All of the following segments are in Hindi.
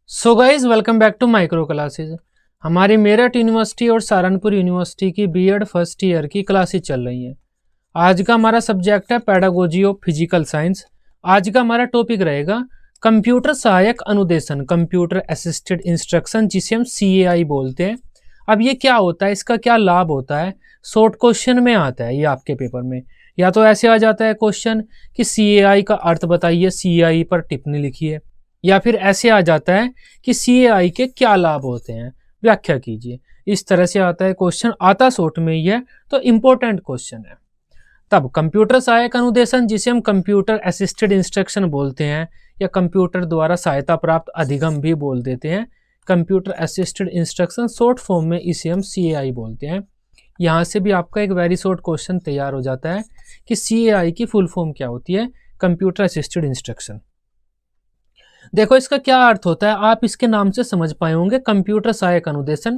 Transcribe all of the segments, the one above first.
So guys welcome back to Micro Classes. Meerut university यूनिवर्सिटी और सहारनपुर यूनिवर्सिटी की बीएड फर्स्ट ईयर की क्लासेज चल रही हैं। आज का हमारा सब्जेक्ट है पेडागोजी ऑफ फिजिकल साइंस। आज का हमारा टॉपिक रहेगा कंप्यूटर सहायक अनुदेशन, कंप्यूटर असिस्टेड इंस्ट्रक्शन, जिसे हम CAI बोलते हैं। अब ये क्या होता है, इसका क्या लाभ होता है, शॉर्ट क्वेश्चन में आता है ये आपके पेपर में। या तो ऐसे आ जाता है क्वेश्चन कि CAI का अर्थ बताइए, CAI पर टिप्पणी लिखिए। या फिर ऐसे आ जाता है कि CAI के क्या लाभ होते हैं, व्याख्या कीजिए। इस तरह से आता है क्वेश्चन, आता शॉर्ट में ही है, तो इंपॉर्टेंट क्वेश्चन है। तब कंप्यूटर सहायक अनुदेशन, जिसे हम कंप्यूटर असिस्टेड इंस्ट्रक्शन बोलते हैं या कंप्यूटर द्वारा सहायता प्राप्त अधिगम भी बोल देते हैं, computer assisted instruction short form में इसे हम CAI बोलते हैं। यहाँ से भी आपका एक वेरी शॉर्ट क्वेश्चन तैयार हो जाता है कि CAI की फुल फॉर्म क्या होती है, कंप्यूटर असिस्टेड इंस्ट्रक्शन। देखो इसका क्या अर्थ होता है, आप इसके नाम से समझ पाए होंगे, कंप्यूटर सहायक अनुदेशन।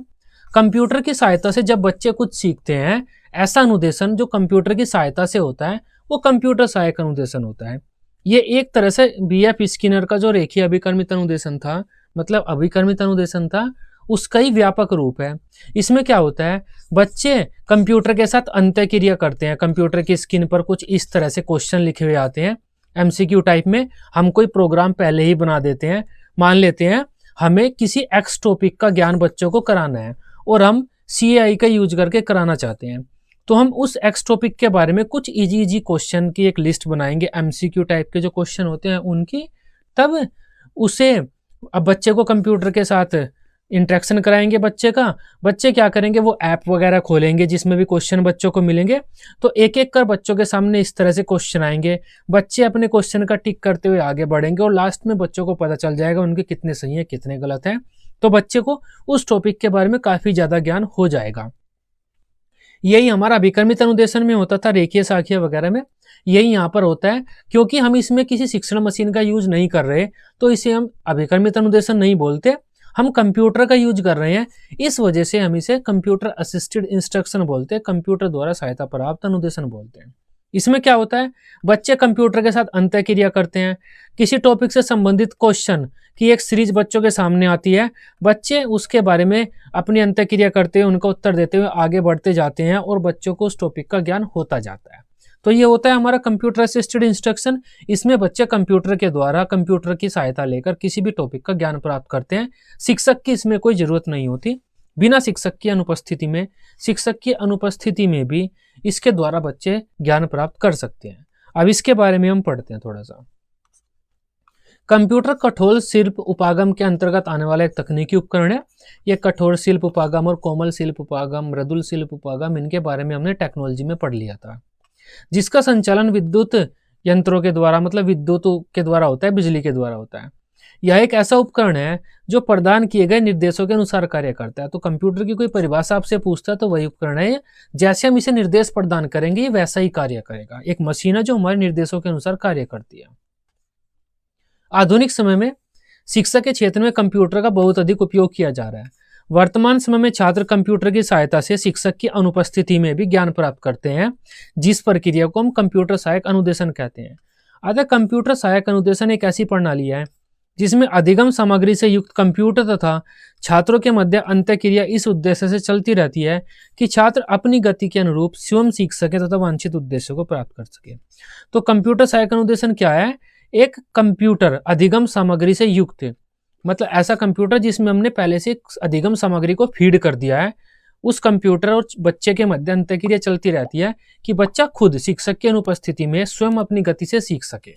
कंप्यूटर की सहायता से जब बच्चे कुछ सीखते हैं, ऐसा अनुदेशन जो कंप्यूटर की सहायता से होता है वो कंप्यूटर सहायक अनुदेशन होता है। ये एक तरह से BF स्किनर का जो रेखीय अभिकर्मित अनुदेशन था, मतलब अभिकर्मित अनुदेशन था, उसका ही व्यापक रूप है। इसमें क्या होता है, बच्चे कंप्यूटर के साथ अंतःक्रिया करते हैं। कंप्यूटर की स्क्रीन पर कुछ इस तरह से क्वेश्चन लिखे हुए आते हैं MCQ टाइप में। हम कोई प्रोग्राम पहले ही बना देते हैं, मान लेते हैं हमें किसी X टॉपिक का ज्ञान बच्चों को कराना है और हम CAI का यूज करके कराना चाहते हैं, तो हम उस X टॉपिक के बारे में कुछ इजी क्वेश्चन की एक लिस्ट बनाएंगे, MCQ टाइप के जो क्वेश्चन होते हैं उनकी। तब उसे अब बच्चे को कंप्यूटर के साथ इंटरेक्शन कराएंगे बच्चे क्या करेंगे, वो ऐप वगैरह खोलेंगे जिसमें भी क्वेश्चन बच्चों को मिलेंगे। तो एक एक कर बच्चों के सामने इस तरह से क्वेश्चन आएंगे, बच्चे अपने क्वेश्चन का टिक करते हुए आगे बढ़ेंगे और लास्ट में बच्चों को पता चल जाएगा उनके कितने सही हैं कितने गलत हैं। तो बच्चे को उस टॉपिक के बारे में काफी ज्यादा ज्ञान हो जाएगा। यही हमारा अभिकर्मित अनुदेशन में होता था, रेखीय शाखीय वगैरह में। यही यहाँ पर होता है, क्योंकि हम इसमें किसी शिक्षण मशीन का यूज नहीं कर रहे तो इसे हम अभिकर्मित अनुदेशन नहीं बोलते, हम कंप्यूटर का यूज कर रहे हैं। इस वजह से हम इसे कंप्यूटर असिस्टेड इंस्ट्रक्शन बोलते हैं, कंप्यूटर द्वारा सहायता प्राप्त अनुदेशन बोलते हैं। इसमें क्या होता है, बच्चे कंप्यूटर के साथ अंतःक्रिया करते हैं। किसी टॉपिक से संबंधित क्वेश्चन की एक सीरीज बच्चों के सामने आती है, बच्चे उसके बारे में अपनी अंतःक्रिया करते हुए उनका उत्तर देते हुए आगे बढ़ते जाते हैं और बच्चों को उस टॉपिक का ज्ञान होता जाता है। तो ये होता है हमारा कंप्यूटर असिस्टेड इंस्ट्रक्शन। इसमें बच्चे कंप्यूटर के द्वारा, कंप्यूटर की सहायता लेकर किसी भी टॉपिक का ज्ञान प्राप्त करते हैं। शिक्षक की इसमें कोई जरूरत नहीं होती। बिना शिक्षक की अनुपस्थिति में, शिक्षक की अनुपस्थिति में भी इसके द्वारा बच्चे ज्ञान प्राप्त कर सकते हैं। अब इसके बारे में हम पढ़ते हैं थोड़ा सा। कंप्यूटर कठोर शिल्प उपागम के अंतर्गत आने वाला एक तकनीकी उपकरण है। ये कठोर शिल्प उपागम और कोमल शिल्प उपागम, मृदुल शिल्प उपागम, इनके बारे में हमने टेक्नोलॉजी में पढ़ लिया था। जिसका संचालन विद्युत यंत्रों के द्वारा, मतलब विद्युत के द्वारा होता है, बिजली के द्वारा होता है। यह एक ऐसा उपकरण है जो प्रदान किए गए निर्देशों के अनुसार कार्य करता है। तो कंप्यूटर की कोई परिभाषा आपसे पूछता है तो वही उपकरण है। जैसे हम इसे निर्देश प्रदान करेंगे ये वैसा ही कार्य करेगा। एक मशीन है जो हमारे निर्देशों के अनुसार कार्य करती है। आधुनिक समय में शिक्षा के क्षेत्र में कंप्यूटर का बहुत अधिक उपयोग किया जा रहा है। वर्तमान समय में छात्र कंप्यूटर की सहायता से शिक्षक की अनुपस्थिति में भी ज्ञान प्राप्त करते हैं, जिस प्रक्रिया को हम कंप्यूटर सहायक अनुदेशन कहते हैं। अतः कंप्यूटर सहायक अनुदेशन एक ऐसी प्रणाली है जिसमें अधिगम सामग्री से युक्त कंप्यूटर तथा छात्रों के मध्य अंतःक्रिया इस उद्देश्य से चलती रहती है कि छात्र अपनी गति के अनुरूप स्वयं सीख सके तथा वांछित उद्देश्यों को प्राप्त कर सके। तो कंप्यूटर सहायक अनुदेशन क्या है, एक कंप्यूटर अधिगम सामग्री से युक्त, मतलब ऐसा कंप्यूटर जिसमें हमने पहले से अधिगम सामग्री को फीड कर दिया है। उस कंप्यूटर और बच्चे के मध्य अंतःक्रिया चलती रहती है कि बच्चा खुद शिक्षक की अनुपस्थिति में स्वयं अपनी गति से सीख सके।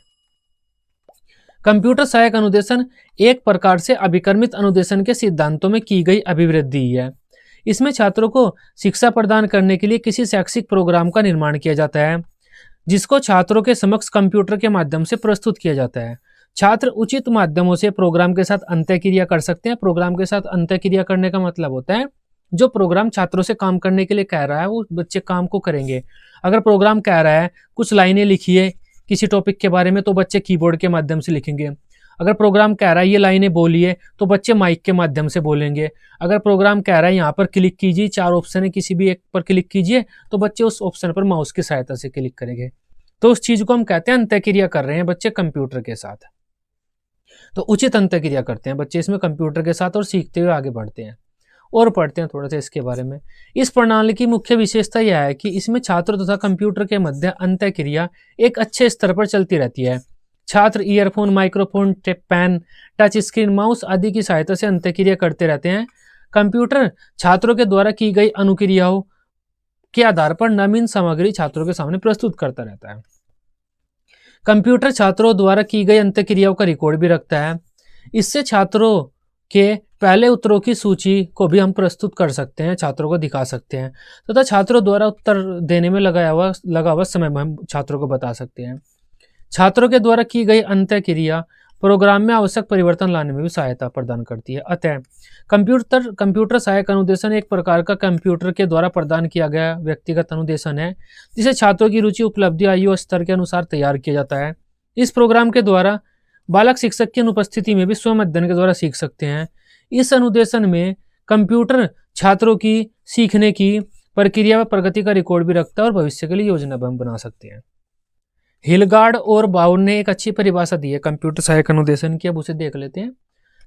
कंप्यूटर सहायक अनुदेशन एक प्रकार से अभिकर्मित अनुदेशन के सिद्धांतों में की गई अभिवृद्धि है। इसमें छात्रों को शिक्षा प्रदान करने के लिए किसी शैक्षिक प्रोग्राम का निर्माण किया जाता है, जिसको छात्रों के समक्ष कंप्यूटर के माध्यम से प्रस्तुत किया जाता है। छात्र उचित माध्यमों से प्रोग्राम के साथ अंतःक्रिया कर सकते हैं। प्रोग्राम के साथ अंतःक्रिया करने का मतलब होता है जो प्रोग्राम छात्रों से काम करने के लिए कह रहा है वो बच्चे काम को करेंगे। अगर प्रोग्राम कह रहा है कुछ लाइनें लिखिए किसी टॉपिक के बारे में तो बच्चे कीबोर्ड के माध्यम से लिखेंगे। अगर प्रोग्राम कह रहा है ये लाइनें बोलिए तो बच्चे माइक के माध्यम से बोलेंगे। अगर प्रोग्राम कह रहा है यहाँ पर क्लिक कीजिए, 4 ऑप्शन है किसी भी एक पर क्लिक कीजिए, तो बच्चे उस ऑप्शन पर माउस की सहायता से क्लिक करेंगे। तो उस चीज को हम कहते हैं अंतःक्रिया कर रहे हैं बच्चे कंप्यूटर के साथ। तो उचित अंतःक्रिया करते हैं बच्चे इसमें कंप्यूटर के साथ और सीखते हुए आगे बढ़ते हैं। और पढ़ते हैं थोड़ा सा इसके बारे में। इस प्रणाली की मुख्य विशेषता यह है कि इसमें छात्र तथा कंप्यूटर के मध्य अंतःक्रिया एक अच्छे स्तर पर चलती रहती है। छात्र earphone, microphone, pen, touch screen, mouse आदि की सहायता से अंतःक्रिया करते रहते हैं। कंप्यूटर छात्रों के द्वारा की गई अनुक्रियाओं के आधार पर नवीन सामग्री छात्रों के सामने प्रस्तुत करता रहता है। कंप्यूटर छात्रों द्वारा की गई अंतःक्रियाओं का रिकॉर्ड भी रखता है। इससे छात्रों के पहले उत्तरों की सूची को भी हम प्रस्तुत कर सकते हैं, छात्रों को दिखा सकते हैं तथा छात्रों द्वारा उत्तर देने में लगा हुआ समय में हम छात्रों को बता सकते हैं। छात्रों के द्वारा की गई अंतःक्रिया प्रोग्राम में आवश्यक परिवर्तन लाने में भी सहायता प्रदान करती है। अतः कंप्यूटर सहायक अनुदेशन एक प्रकार का कंप्यूटर के द्वारा प्रदान किया गया व्यक्तिगत अनुदेशन है, जिसे छात्रों की रुचि, उपलब्धि, आयु और स्तर के अनुसार तैयार किया जाता है। इस प्रोग्राम के द्वारा बालक शिक्षक की अनुपस्थिति में भी स्वयं अध्ययन के द्वारा सीख सकते हैं। इस अनुदेशन में कंप्यूटर छात्रों की सीखने की प्रक्रिया व प्रगति का रिकॉर्ड भी रखता है और भविष्य के लिए योजना बना सकते हैं। हिलगार्ड और बाउल ने एक अच्छी परिभाषा दी है कंप्यूटर सहायक अनुदेशन की, अब उसे देख लेते हैं।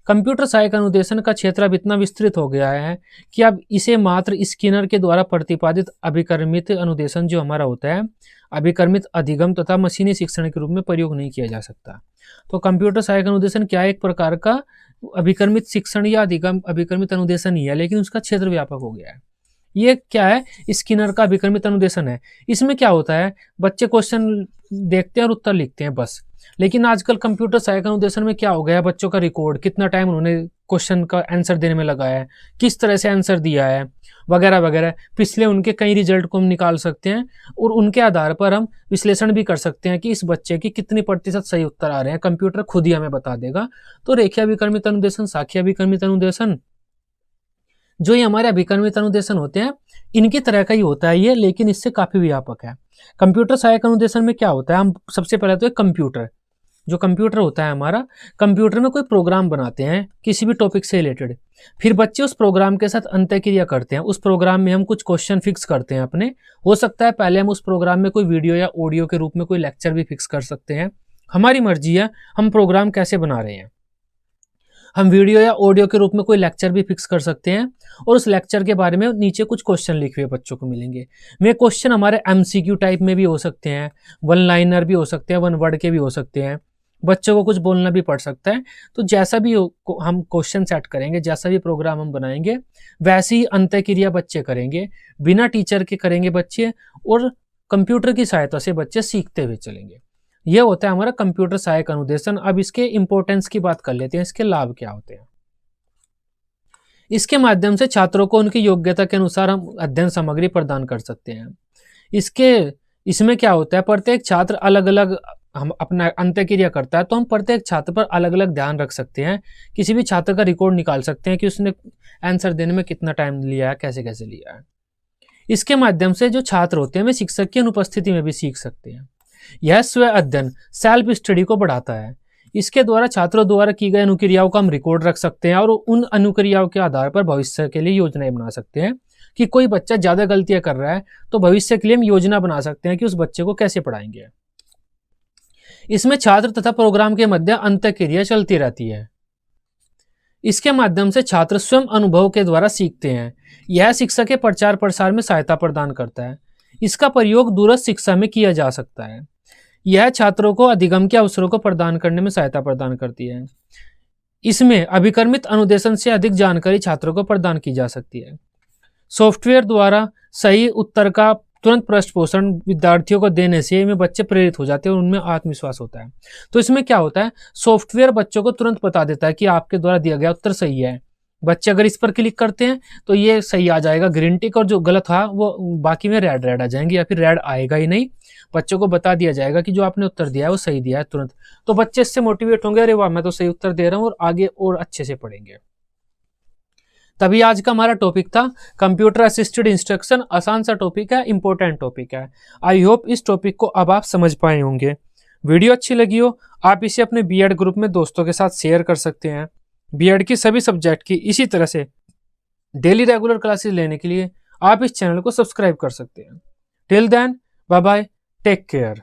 कंप्यूटर सहायक अनुदेशन का क्षेत्र अब इतना विस्तृत हो गया है कि अब इसे मात्र स्किनर के द्वारा प्रतिपादित अभिकर्मित अनुदेशन जो हमारा होता है, अभिकर्मित अधिगम तथा मशीनी शिक्षण के रूप में प्रयोग नहीं किया जा सकता। तो कंप्यूटर सहायक अनुदेशन क्या है? एक प्रकार का अभिकर्मित शिक्षण या अधिगम अभिकर्मित अनुदेशन ही है, लेकिन उसका क्षेत्र व्यापक हो गया है। ये क्या है? स्किनर का अभिकर्मित अनुदेशन है। इसमें क्या होता है, बच्चे क्वेश्चन देखते हैं और उत्तर लिखते हैं बस। लेकिन आजकल कंप्यूटर सहायक अनुदेशन में क्या हो गया है, बच्चों का रिकॉर्ड, कितना टाइम उन्होंने क्वेश्चन का आंसर देने में लगाया है, किस तरह से आंसर दिया है, वगैरह वगैरह, पिछले उनके कई रिजल्ट को हम निकाल सकते हैं और उनके आधार पर हम विश्लेषण भी कर सकते हैं कि इस बच्चे की कितनी प्रतिशत सही उत्तर आ रहे हैं। कंप्यूटर खुद ही हमें बता देगा। तो रेखीय अभिकर्मित अनुदेशन, साखीय अभिकर्मित अनुदेशन, जो ये हमारे अभिकर्मित अनुदेशन होते हैं, इनकी तरह का ही होता है ये, लेकिन इससे काफी व्यापक है। कंप्यूटर सहायक अनुदेशन में क्या होता है, हम सबसे पहले तो एक कंप्यूटर, जो कंप्यूटर होता है हमारा, कंप्यूटर में कोई प्रोग्राम बनाते हैं किसी भी टॉपिक से रिलेटेड, फिर बच्चे उस प्रोग्राम के साथ अंतःक्रिया करते हैं। उस प्रोग्राम में हम कुछ क्वेश्चन फिक्स करते हैं अपने, हो सकता है पहले हम उस प्रोग्राम में कोई वीडियो या ऑडियो के रूप में कोई लेक्चर भी फिक्स कर सकते हैं। हमारी मर्जी है हम प्रोग्राम कैसे बना रहे हैं। हम वीडियो या ऑडियो के रूप में कोई लेक्चर भी फिक्स कर सकते हैं और उस लेक्चर के बारे में नीचे कुछ क्वेश्चन लिखे हुए बच्चों को मिलेंगे। वे क्वेश्चन हमारे एमसीक्यू टाइप में भी हो सकते हैं, वन लाइनर भी हो सकते हैं, वन वर्ड के भी हो सकते हैं, बच्चों को कुछ बोलना भी पड़ सकता है। तो जैसा भी हम क्वेश्चन सेट करेंगे, जैसा भी प्रोग्राम हम बनाएंगे, वैसी ही अंतःक्रिया बच्चे करेंगे, बिना टीचर के करेंगे बच्चे, और कंप्यूटर की सहायता से बच्चे सीखते हुए चलेंगे। यह होता है हमारा कंप्यूटर सहायक अनुदेशन। अब इसके इंपॉर्टेंस की बात कर लेते हैं, इसके लाभ क्या होते हैं। इसके माध्यम से छात्रों को उनकी योग्यता के अनुसार हम अध्ययन सामग्री प्रदान कर सकते हैं। इसमें क्या होता है, प्रत्येक छात्र अलग अलग हम अपना अंतःक्रिया करता है, तो हम प्रत्येक छात्र पर अलग अलग ध्यान रख सकते हैं। किसी भी छात्र का रिकॉर्ड निकाल सकते हैं कि उसने आंसर देने में कितना टाइम लिया है, कैसे कैसे लिया है। इसके माध्यम से जो छात्र होते हैं वे शिक्षक की अनुपस्थिति में भी सीख सकते हैं। यह स्व अध्ययन, सेल्फ स्टडी को बढ़ाता है। इसके द्वारा छात्रों द्वारा की गई अनुक्रियाओं का हम रिकॉर्ड रख सकते हैं और उन अनुक्रियाओं के आधार पर भविष्य के लिए योजनाएं बना सकते हैं। कि कोई बच्चा ज्यादा गलतियां कर रहा है तो भविष्य के लिए हम योजना बना सकते हैं कि उस बच्चे को कैसे पढ़ाएंगे। इसमें छात्र तथा प्रोग्राम के मध्य अंतःक्रिया चलती रहती है। इसके माध्यम से छात्र स्वयं अनुभव के द्वारा सीखते हैं। यह शिक्षा के प्रचार प्रसार में सहायता प्रदान करता है। इसका प्रयोग दूरस्थ शिक्षा में किया जा सकता है। यह छात्रों को अधिगम के अवसरों को प्रदान करने में सहायता प्रदान करती है। इसमें अभिकर्मित अनुदेशन से अधिक जानकारी छात्रों को प्रदान की जा सकती है। सॉफ्टवेयर द्वारा सही उत्तर का तुरंत पृष्ठपोषण विद्यार्थियों को देने से इनमें बच्चे प्रेरित हो जाते हैं और उनमें आत्मविश्वास होता है। तो इसमें क्या होता है, सॉफ्टवेयर बच्चों को तुरंत बता देता है कि आपके द्वारा दिया गया उत्तर सही है। बच्चे अगर इस पर क्लिक करते हैं तो ये सही आ जाएगा ग्रीन टिक, और जो गलत था वो बाकी में रेड आ जाएंगे, या फिर रेड आएगा ही नहीं। बच्चों को बता दिया जाएगा कि जो आपने उत्तर दिया है वो सही दिया है तुरंत। तो बच्चे इससे मोटिवेट होंगे, अरे वाह मैं तो सही उत्तर दे रहा हूँ, और आगे और अच्छे से पढ़ेंगे। तभी आज का हमारा टॉपिक था कंप्यूटर असिस्टेड इंस्ट्रक्शन। आसान सा टॉपिक है, इंपॉर्टेंट टॉपिक है। आई होप इस टॉपिक को अब आप समझ पाए होंगे। वीडियो अच्छी लगी हो, आप इसे अपने बीएड ग्रुप में दोस्तों के साथ शेयर कर सकते हैं। बीएड की सभी सब्जेक्ट की इसी तरह से डेली रेगुलर क्लासेस लेने के लिए आप इस चैनल को सब्सक्राइब कर सकते हैं। Till then, bye bye, take care.